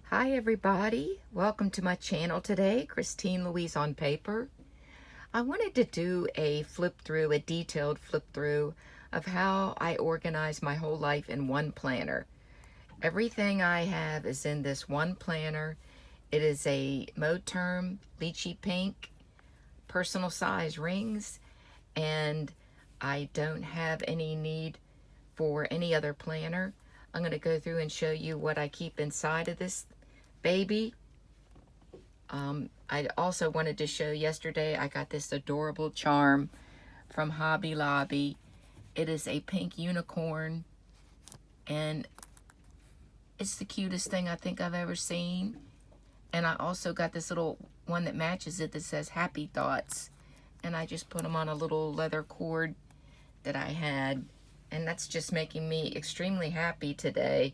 Hi everybody, welcome to my channel today, Christine Louise on Paper. I wanted to do a flip through, a detailed flip through of how I organize my whole life in one planner. Everything I have is in this one planner. It is a Moterm lychee pink personal size rings, and I don't have any need for any other planner. I'm going to go through and show you what I keep inside of this baby. I also wanted to show yesterday I got this adorable charm from Hobby Lobby. It is a pink unicorn, and it's the cutest thing I think I've ever seen. And I also got this little one that matches it that says Happy Thoughts, and I just put them on a little leather cord that I had, and that's just making me extremely happy today.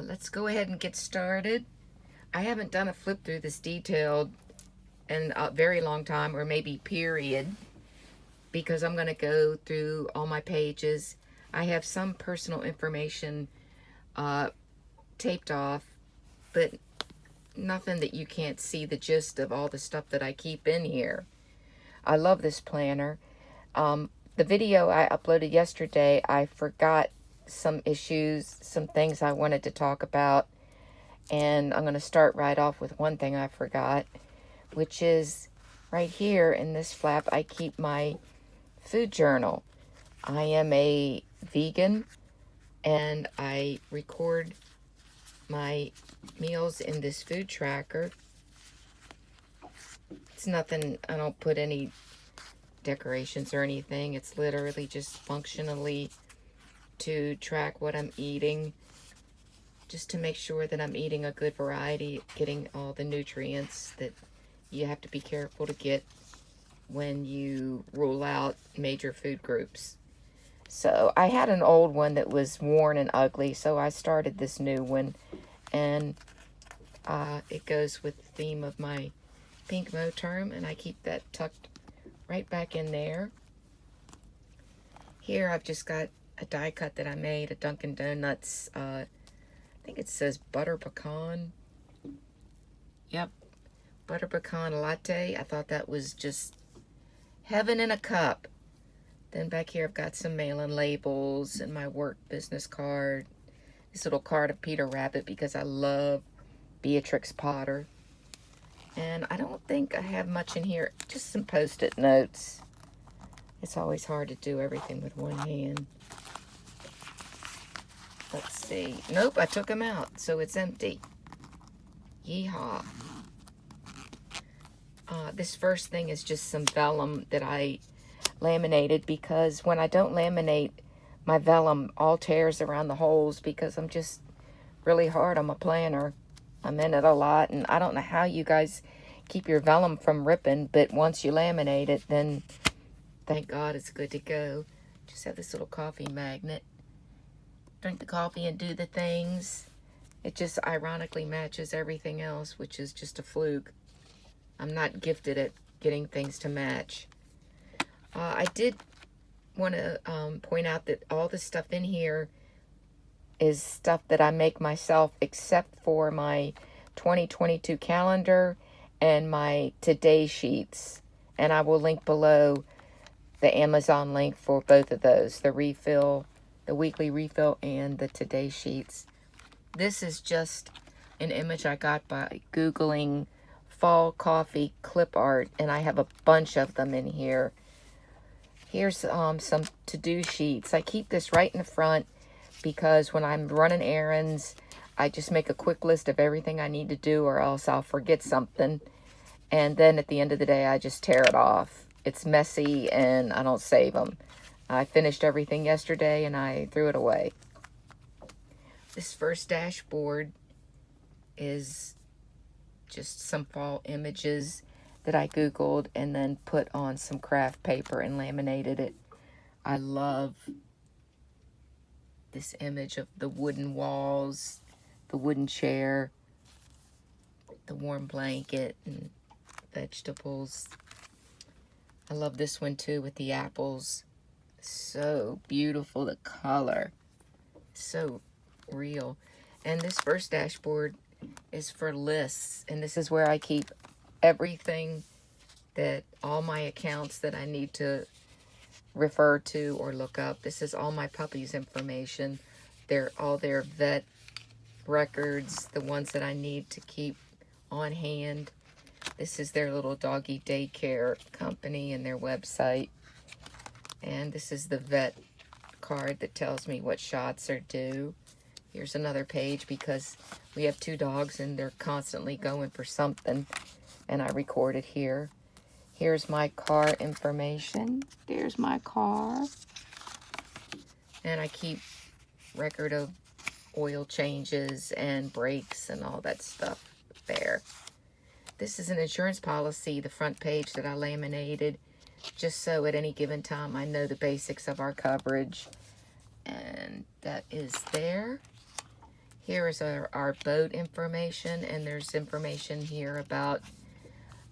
Let's go ahead and get started. I haven't done a flip through this detailed in a very long time, or maybe period, because I'm going to go through all my pages. I have some personal information taped off, but nothing that you can't see the gist of all the stuff that I keep in here. I love this planner. The video I uploaded yesterday, I forgot some issues, some things I wanted to talk about. And I'm going to start right off with one thing I forgot, which is right here in this flap, I keep my food journal. I am a vegan, and I record my meals in this food tracker. It's nothing, I don't put any decorations or anything. It's literally just functionally to track what I'm eating, just to make sure that I'm eating a good variety, getting all the nutrients that you have to be careful to get when you rule out major food groups. So I had an old one that was worn and ugly, so I started this new one, and it goes with the theme of my pink Moterm, and I keep that tucked right back in there. Here I've just got a die cut that I made, a Dunkin' Donuts, I think it says butter pecan. Yep, butter pecan latte. I thought that was just heaven in a cup. Then back here I've got some mail-in labels and my work business card. This little card of Peter Rabbit because I love Beatrix Potter. And I don't think I have much in here, just some Post-it notes. It's always hard to do everything with one hand. Let's see. Nope, I took them out, so it's empty. Yeehaw. This first thing is just some vellum that I laminated, because when I don't laminate, my vellum all tears around the holes because I'm just really hard on my planner. I'm in it a lot, and I don't know how you guys keep your vellum from ripping, but once you laminate it, then thank God it's good to go. Just have this little coffee magnet. Drink the coffee and do the things. It just ironically matches everything else, which is just a fluke. I'm not gifted at getting things to match. I did want to point out that all the stuff in here is stuff that I make myself, except for my 2022 calendar and my today sheets. And I will link below the Amazon link for both of those, the refill, the weekly refill, and the today sheets. This is just an image I got by Googling fall coffee clip art, and I have a bunch of them in here. Here's some to-do sheets. I keep this right in the front because when I'm running errands, I just make a quick list of everything I need to do, or else I'll forget something. And then at the end of the day, I just tear it off. It's messy, and I don't save them. I finished everything yesterday, and I threw it away. This first dashboard is just some fall images that I Googled and then put on some craft paper and laminated it. I love this image of the wooden walls, the wooden chair, the warm blanket, and vegetables. I love this one too with the apples. So beautiful, the color. So real. And this first dashboard is for lists. And this is where I keep everything that all my accounts that I need to refer to or look up. This is all my puppies' information. They're all their vet records, the ones that I need to keep on hand. This is their little doggy daycare company and their website. And this is the vet card that tells me what shots are due. Here's another page because we have 2 dogs and they're constantly going for something, and I record it here. Here's my car information. There's my car. And I keep record of oil changes and brakes and all that stuff there. This is an insurance policy, the front page that I laminated, just so at any given time I know the basics of our coverage. And that is there. Here is our boat information, and there's information here about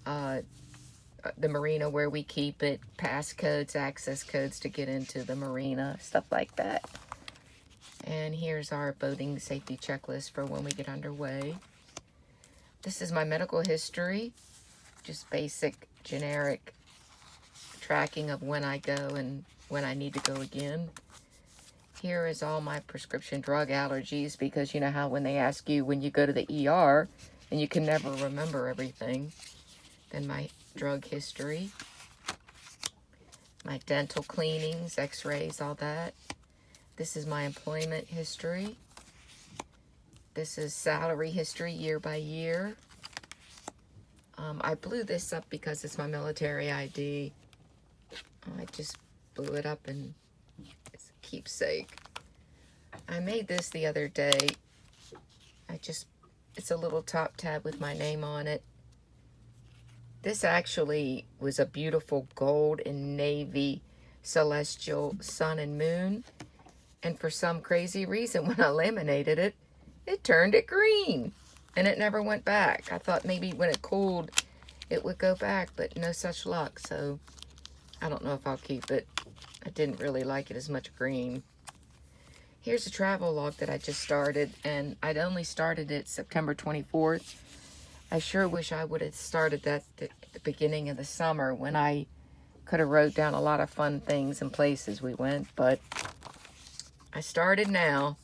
the marina where we keep it, passcodes, access codes to get into the marina, stuff like that. And here's our boating safety checklist for when we get underway. This is my medical history, just basic, generic tracking of when I go and when I need to go again. Here is all my prescription drug allergies, because you know how when they ask you when you go to the ER and you can never remember everything. Then my drug history, my dental cleanings, x-rays, all that. This is my employment history. This is salary history year by year. I blew this up because it's my military ID. I just blew it up and it's a keepsake. I made this the other day. It's a little top tab with my name on it. This actually was a beautiful gold and navy celestial sun and moon. And for some crazy reason, when I laminated it, it turned it green. And it never went back. I thought maybe when it cooled, it would go back, but no such luck. So I don't know if I'll keep it. I didn't really like it as much green. Here's a travel log that I just started, and I'd only started it September 24th. I sure wish I would have started that at the beginning of the summer when I could have wrote down a lot of fun things and places we went, but I started now.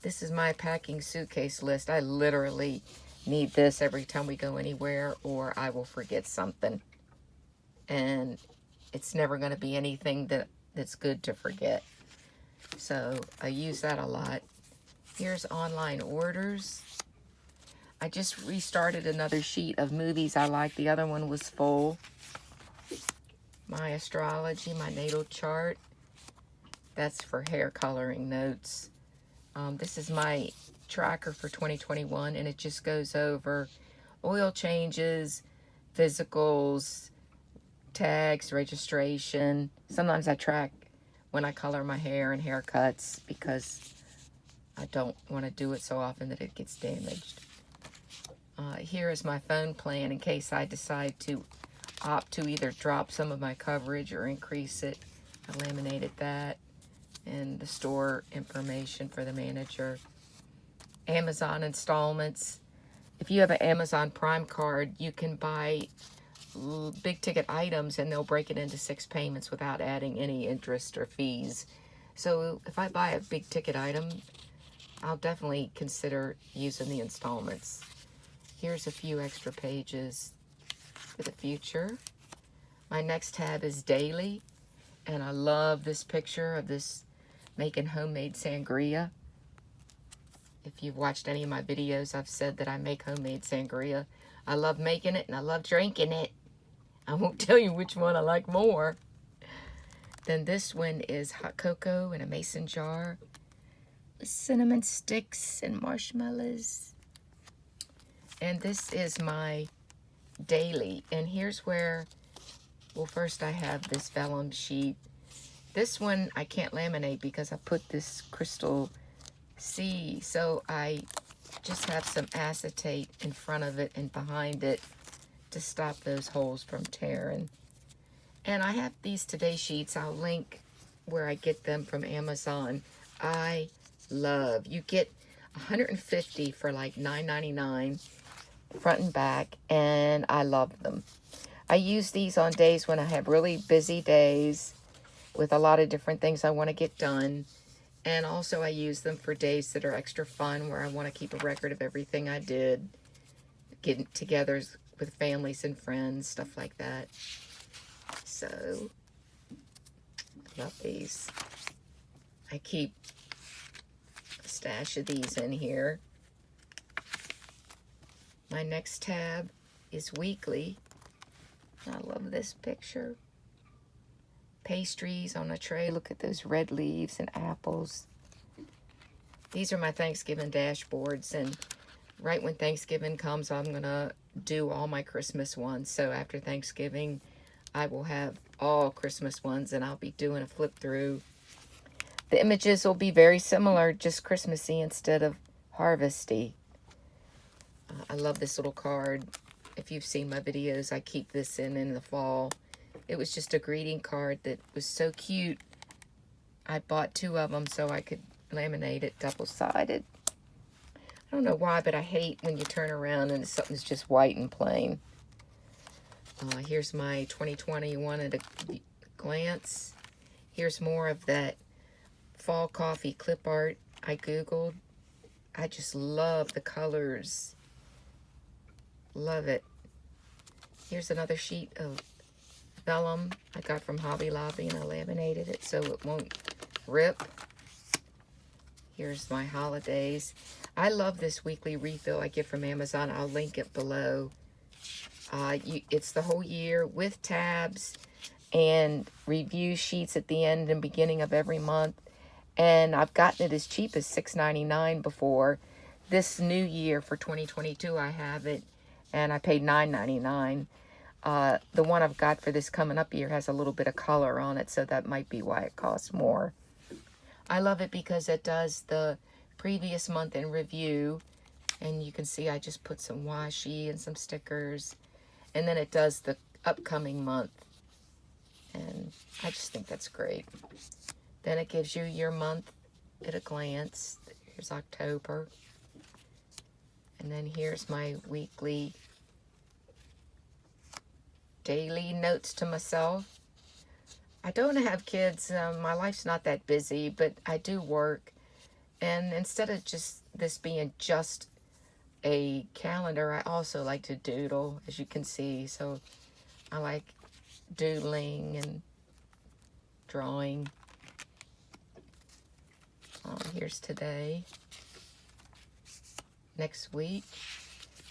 This is my packing suitcase list. I literally need this every time we go anywhere or I will forget something. And it's never going to be anything that's good to forget. So I use that a lot. Here's online orders. I just restarted another sheet of movies I like. The other one was full. My astrology, my natal chart. That's for hair coloring notes. This is my tracker for 2021, and it just goes over oil changes, physicals, tags, registration. Sometimes I track when I color my hair and haircuts because I don't want to do it so often that it gets damaged. Here is my phone plan in case I decide to opt to either drop some of my coverage or increase it. I laminated that. And the store information for the manager. Amazon installments. If you have an Amazon Prime card, you can buy big ticket items and they'll break it into 6 payments without adding any interest or fees. So if I buy a big ticket item, I'll definitely consider using the installments. Here's a few extra pages for the future. My next tab is daily, and I love this picture of this making homemade sangria. If you've watched any of my videos, I've said that I make homemade sangria. I love making it and I love drinking it. I won't tell you which one I like more. Then this one is hot cocoa in a mason jar with cinnamon sticks and marshmallows. And this is my daily. And here's where, well, first I have this vellum sheet. This one I can't laminate because I put this crystal C, so I just have some acetate in front of it and behind it to stop those holes from tearing. And I have these Today sheets. I'll link where I get them from Amazon. I love, you get 150 for like $9.99 front and back, and I love them. I use these on days when I have really busy days with a lot of different things I want to get done. And also I use them for days that are extra fun, where I want to keep a record of everything I did, getting together with families and friends, stuff like that. So, I love these. I keep a stash of these in here. My next tab is weekly. I love this picture. Pastries on a tray. Look at those red leaves and apples. These are my Thanksgiving dashboards, and right when Thanksgiving comes, I'm going to do all my Christmas ones. So after Thanksgiving, I will have all Christmas ones, and I'll be doing a flip through. The images will be very similar, just Christmassy instead of harvesty. I love this little card. If you've seen my videos, I keep this in the fall. It was just a greeting card that was so cute. I bought 2 of them so I could laminate it double-sided. I don't know why, but I hate when you turn around and something's just white and plain. Here's my 2021 at a glance. Here's more of that fall coffee clip art I Googled. I just love the colors. Love it. Here's another sheet of vellum I got from Hobby Lobby, and I laminated it so it won't rip. Here's my holidays. I love this weekly refill I get from Amazon. I'll link it below. It's the whole year with tabs and review sheets at the end and beginning of every month. And I've gotten it as cheap as $6.99 before. This new year for 2022, I have it, and I paid $9.99. The one I've got for this coming up year has a little bit of color on it, so that might be why it costs more. I love it because it does the previous month in review, and you can see I just put some washi and some stickers, and then it does the upcoming month, and I just think that's great. Then it gives you your month at a glance. Here's October, and then here's my weekly daily notes to myself. I don't have kids. My life's not that busy, but I do work. And instead of just this being just a calendar, I also like to doodle, as you can see. So I like doodling and drawing. Here's today, next week.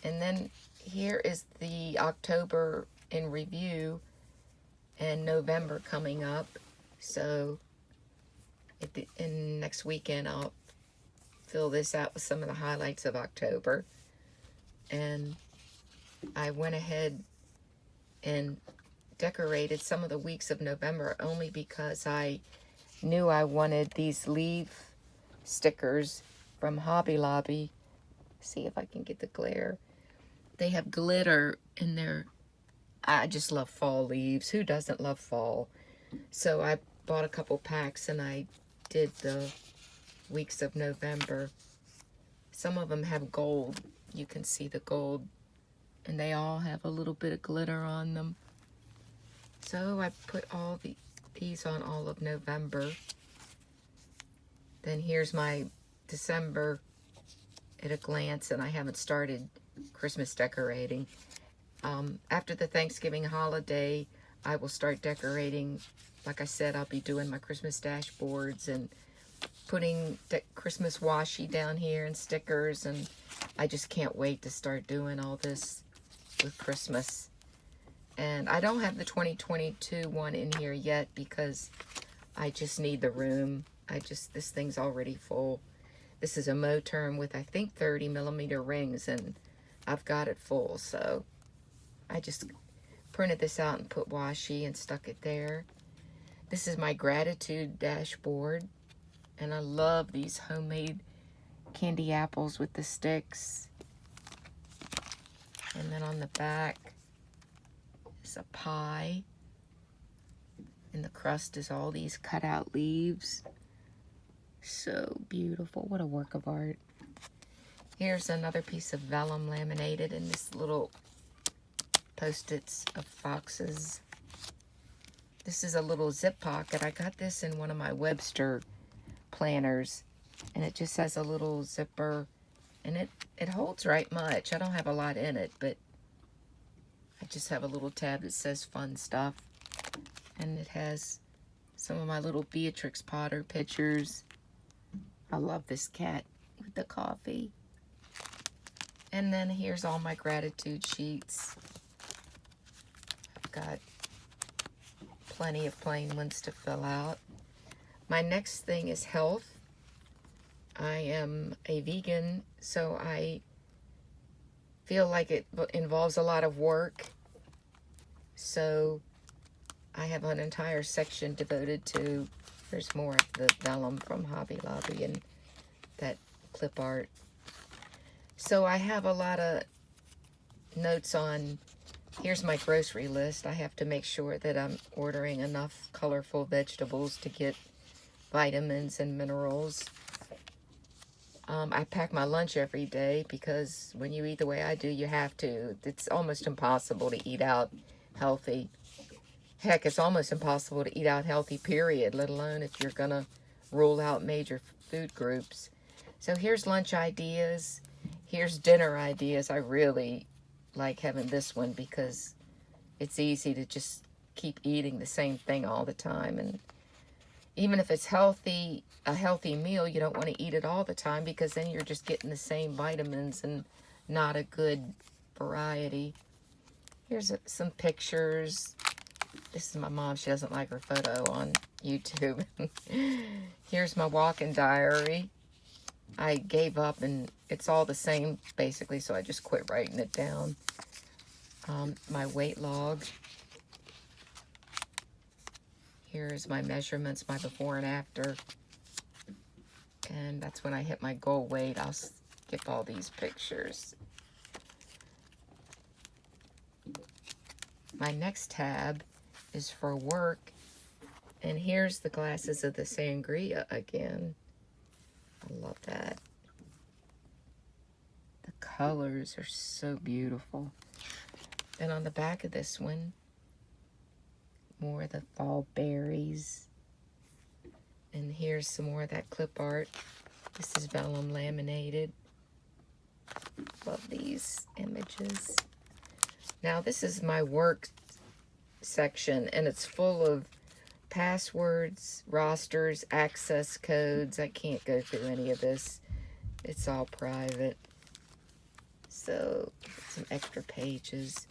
And then here is the October in review and November coming up. So in next weekend, I'll fill this out with some of the highlights of October. And I went ahead and decorated some of the weeks of November only because I knew I wanted these leaf stickers from Hobby Lobby. See if I can get the glare. They have glitter in their... I just love fall leaves. Who doesn't love fall? So I bought a couple packs and I did the weeks of November. Some of them have gold. You can see the gold. And they all have a little bit of glitter on them. So I put all these on all of November. Then here's my December at a glance, and I haven't started Christmas decorating. After the Thanksgiving holiday, I will start decorating. Like I said, I'll be doing my Christmas dashboards and putting Christmas washi down here and stickers, and I just can't wait to start doing all this with Christmas. And I don't have the 2022 one in here yet because I just need the room. This thing's already full. This is a Moterm with, I think, 30mm rings, and I've got it full, so I just printed this out and put washi and stuck it there. This is my gratitude dashboard, and I love these homemade candy apples with the sticks. And then on the back is a pie, and the crust is all these cut out leaves. So beautiful. What a work of art. Here's another piece of vellum laminated in this little post-its of foxes. This is a little zip pocket. I got this in one of my Webster planners, and it just has a little zipper, and it holds right much. I don't have a lot in it, but I just have a little tab that says fun stuff, and it has some of my little Beatrix Potter pictures. I love this cat with the coffee. And then here's all my gratitude sheets. I've got plenty of plain ones to fill out. My next thing is health. I am a vegan, so I feel like it involves a lot of work. So I have an entire section devoted to, there's more of the vellum from Hobby Lobby and that clip art. So I have a lot of notes on, here's my grocery list. I have to make sure that I'm ordering enough colorful vegetables to get vitamins and minerals. I pack my lunch every day because when you eat the way I do, you have to. It's almost impossible to eat out healthy. Heck, it's almost impossible to eat out healthy, period, let alone if you're going to rule out major food groups. So here's lunch ideas. Here's dinner ideas. I really like having this one because it's easy to just keep eating the same thing all the time. And even if it's healthy, a healthy meal, you don't want to eat it all the time because then you're just getting the same vitamins and not a good variety. Here's some pictures. This is my mom. She doesn't like her photo on YouTube. Here's my walking diary. I gave up and it's all the same basically, so I just quit writing it down. My weight log. Here's my measurements, my before and after. And that's when I hit my goal weight. I'll skip all these pictures. My next tab is for work. And here's the glasses of the sangria again. I love that. The colors are so beautiful. And on the back of this one, more of the fall berries. And here's some more of that clip art. This is vellum laminated. Love these images. Now this is my work section, and it's full of passwords, rosters, access codes. I can't go through any of this. It's all private. So, some extra pages.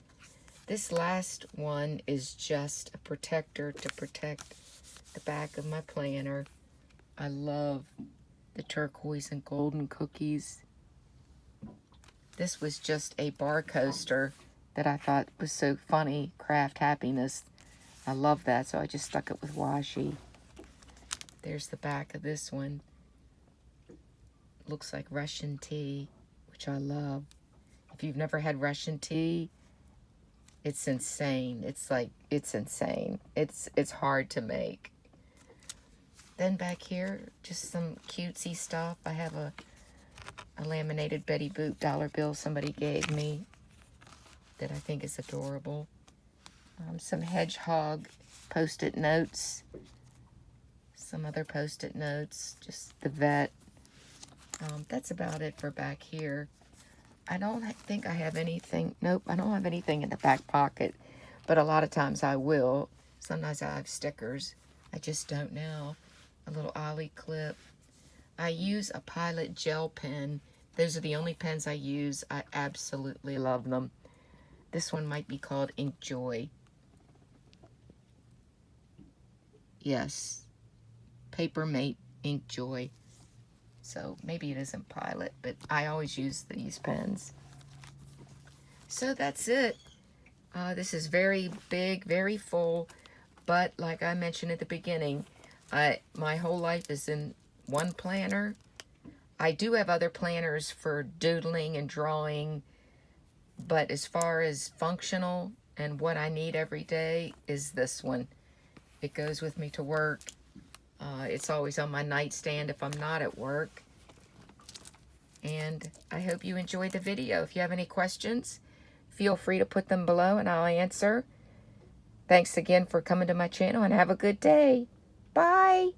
This last one is just a protector to protect the back of my planner. I love the turquoise and golden cookies. This was just a bar coaster that I thought was so funny, Craft Happiness. I love that, so I just stuck it with washi. There's the back of this one. Looks like Russian tea, which I love. If you've never had Russian tea, it's insane. It's insane. It's hard to make. Then back here, just some cutesy stuff. I have a laminated Betty Boop dollar bill somebody gave me that I think is adorable. Some hedgehog post-it notes. Some other post-it notes. Just the vet. That's about it for back here. I don't think I have anything. Nope, I don't have anything in the back pocket. But a lot of times I will. Sometimes I have stickers. I just don't now. A little ollie clip. I use a Pilot gel pen. Those are the only pens I use. I absolutely love them. This one might be called Ink Joy. Yes. Papermate Ink Joy. So maybe it isn't Pilot, but I always use these pens. So that's it. This is very big, very full, but like I mentioned at the beginning, my whole life is in one planner. I do have other planners for doodling and drawing, but as far as functional and what I need every day is this one. It goes with me to work. It's always on my nightstand if I'm not at work. And I hope you enjoyed the video. If you have any questions, feel free to put them below and I'll answer. Thanks again for coming to my channel and have a good day. Bye.